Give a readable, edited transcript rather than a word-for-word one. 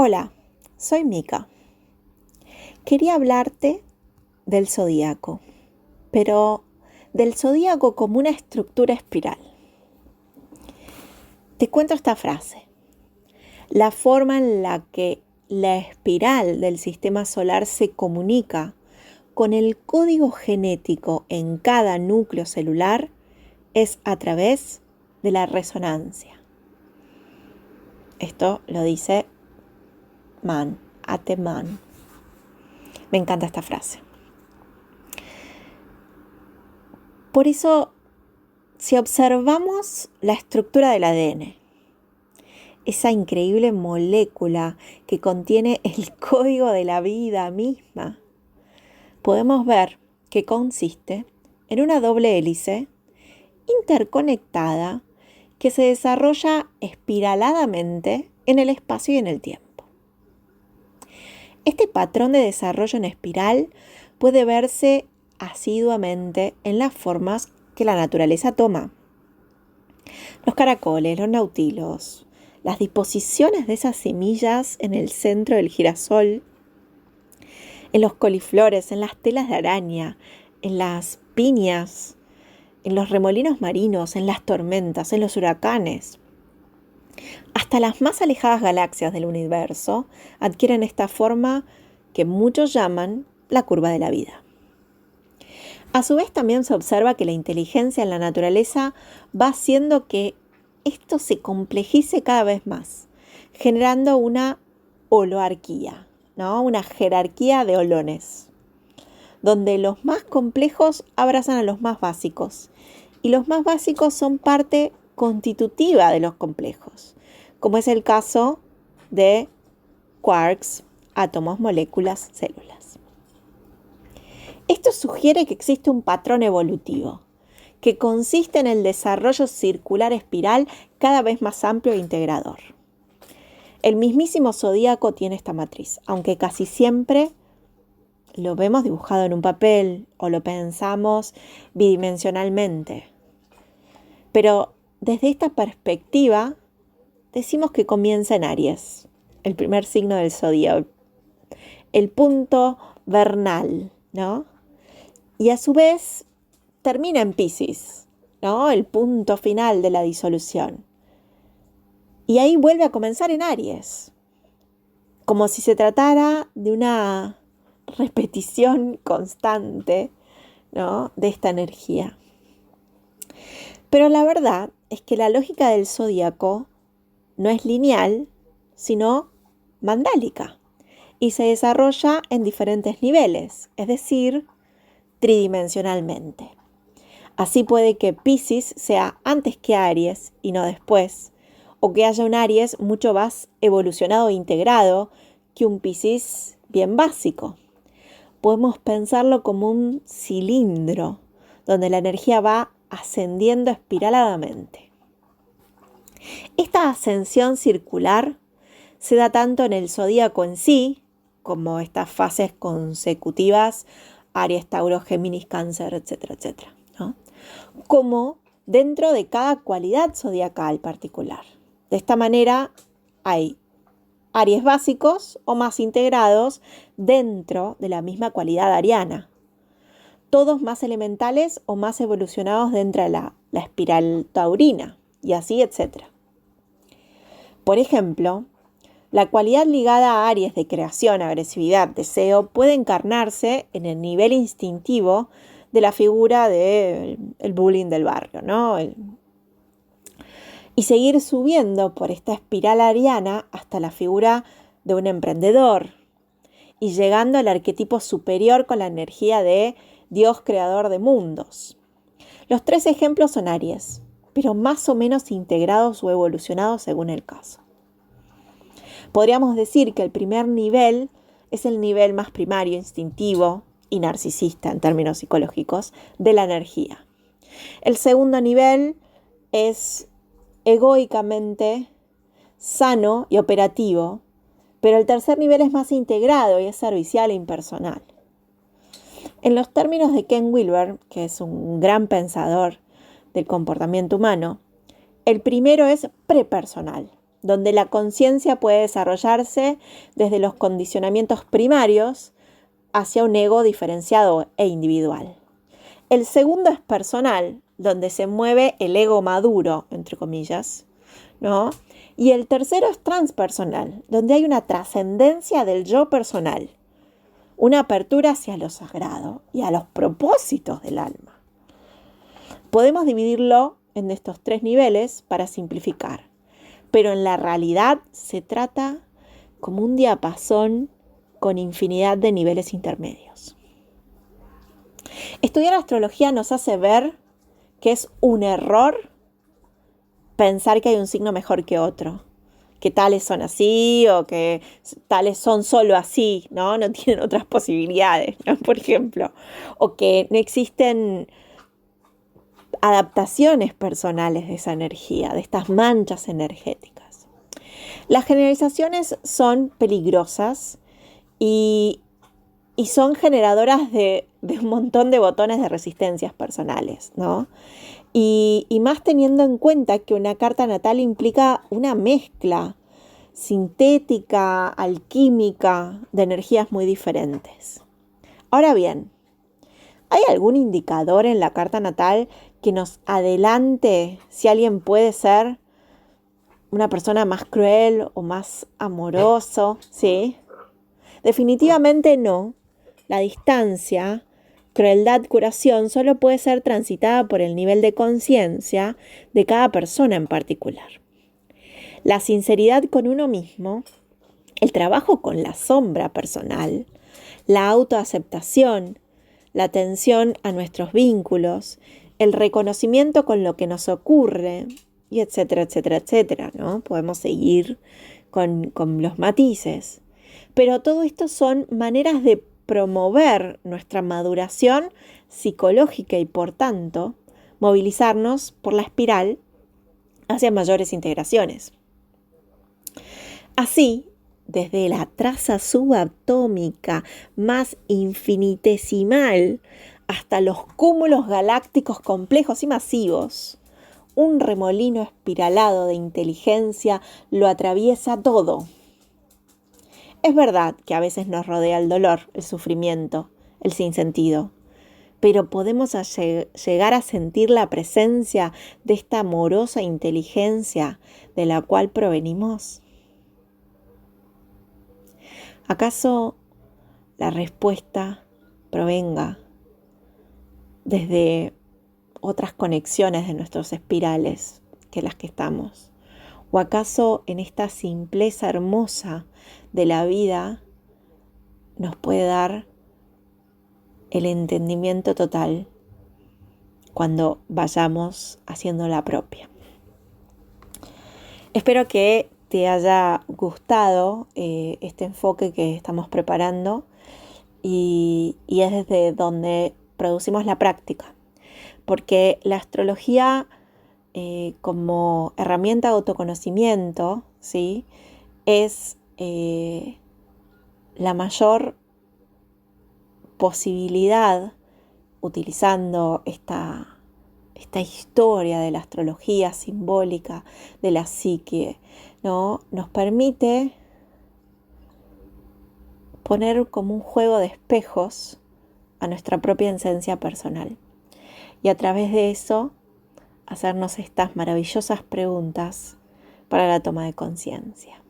Hola, soy Mika. Quería hablarte del zodíaco, pero del zodíaco como una estructura espiral. Te cuento esta frase. La forma en la que la espiral del sistema solar se comunica con el código genético en cada núcleo celular es a través de la resonancia. Esto lo dice Mann, A.T. Mann. Me encanta esta frase. Por eso, si observamos la estructura del ADN, esa increíble molécula que contiene el código de la vida misma, podemos ver que consiste en una doble hélice interconectada que se desarrolla espiraladamente en el espacio y en el tiempo. Este patrón de desarrollo en espiral puede verse asiduamente en las formas que la naturaleza toma. Los caracoles, los nautilos, las disposiciones de esas semillas en el centro del girasol, en los coliflores, en las telas de araña, en las piñas, en los remolinos marinos, en las tormentas, en los huracanes. Hasta las más alejadas galaxias del universo adquieren esta forma que muchos llaman la curva de la vida. A su vez también se observa que la inteligencia en la naturaleza va haciendo que esto se complejice cada vez más, generando una holoarquía, ¿no? Una jerarquía de holones, donde los más complejos abrazan a los más básicos y los más básicos son parte constitutiva de los complejos, como es el caso de quarks, átomos, moléculas, células. Esto sugiere que existe un patrón evolutivo, que consiste en el desarrollo circular espiral cada vez más amplio e integrador. El mismísimo zodíaco tiene esta matriz, aunque casi siempre lo vemos dibujado en un papel o lo pensamos bidimensionalmente. Pero desde esta perspectiva, decimos que comienza en Aries, el primer signo del zodíaco, el punto vernal, ¿no? Y a su vez termina en Piscis, ¿no? El punto final de la disolución. Y ahí vuelve a comenzar en Aries, como si se tratara de una repetición constante, ¿no? De esta energía. Pero la verdad es que la lógica del zodíaco no es lineal, sino mandálica, y se desarrolla en diferentes niveles, es decir, tridimensionalmente. Así puede que Piscis sea antes que Aries y no después, o que haya un Aries mucho más evolucionado e integrado que un Piscis bien básico. Podemos pensarlo como un cilindro, donde la energía va ascendiendo espiraladamente. Esta ascensión circular se da tanto en el zodíaco en sí, como estas fases consecutivas, Aries, Tauro, Géminis, Cáncer, etcétera, etcétera, ¿no? Como dentro de cada cualidad zodiacal particular. De esta manera hay Aries básicos o más integrados dentro de la misma cualidad ariana. Todos más elementales o más evolucionados dentro de la espiral taurina, y así, etcétera. Por ejemplo, la cualidad ligada a Aries de creación, agresividad, deseo, puede encarnarse en el nivel instintivo de la figura del bullying del barrio, ¿no? Y seguir subiendo por esta espiral ariana hasta la figura de un emprendedor y llegando al arquetipo superior con la energía de Dios creador de mundos. Los tres ejemplos son Aries, pero más o menos integrados o evolucionados según el caso. Podríamos decir que el primer nivel es el nivel más primario, instintivo y narcisista en términos psicológicos de la energía. El segundo nivel es egoicamente sano y operativo, pero el tercer nivel es más integrado y es servicial e impersonal. En los términos de Ken Wilber, que es un gran pensador del comportamiento humano, el primero es prepersonal, donde la conciencia puede desarrollarse desde los condicionamientos primarios hacia un ego diferenciado e individual. El segundo es personal, donde se mueve el ego maduro, entre comillas, ¿no? Y el tercero es transpersonal, donde hay una trascendencia del yo personal, una apertura hacia lo sagrado y a los propósitos del alma. Podemos dividirlo en estos 3 niveles para simplificar, pero en la realidad se trata como un diapasón con infinidad de niveles intermedios. Estudiar astrología nos hace ver que es un error pensar que hay un signo mejor que otro, que tales son así o que tales son solo así, ¿no? No tienen otras posibilidades, ¿no? Por ejemplo, o que no existen adaptaciones personales de esa energía, de estas manchas energéticas. Las generalizaciones son peligrosas y son generadoras de un montón de botones de resistencias personales, ¿no? Y más teniendo en cuenta que una carta natal implica una mezcla sintética, alquímica, de energías muy diferentes. Ahora bien, ¿hay algún indicador en la carta natal que nos adelante si alguien puede ser una persona más cruel o más amoroso? ¿Sí? Definitivamente no. La distancia, crueldad, curación, solo puede ser transitada por el nivel de conciencia de cada persona en particular. La sinceridad con uno mismo, el trabajo con la sombra personal, la autoaceptación, la atención a nuestros vínculos, el reconocimiento con lo que nos ocurre, y etcétera, etcétera, etcétera, ¿no? Podemos seguir con los matices. Pero todo esto son maneras de promover nuestra maduración psicológica y, por tanto, movilizarnos por la espiral hacia mayores integraciones. Así, desde la traza subatómica más infinitesimal hasta los cúmulos galácticos complejos y masivos, un remolino espiralado de inteligencia lo atraviesa todo. Es verdad que a veces nos rodea el dolor, el sufrimiento, el sinsentido, pero podemos llegar a sentir la presencia de esta amorosa inteligencia de la cual provenimos. ¿Acaso la respuesta provenga desde otras conexiones de nuestros espirales que las que estamos? ¿O acaso en esta simpleza hermosa de la vida nos puede dar el entendimiento total cuando vayamos haciendo la propia? Espero que te haya gustado este enfoque que estamos preparando y es desde donde producimos la práctica, porque la astrología como herramienta de autoconocimiento, ¿sí? Es la mayor posibilidad, utilizando esta historia de la astrología simbólica, de la psique, ¿no? Nos permite poner como un juego de espejos a nuestra propia esencia personal. Y a través de eso, hacernos estas maravillosas preguntas para la toma de conciencia.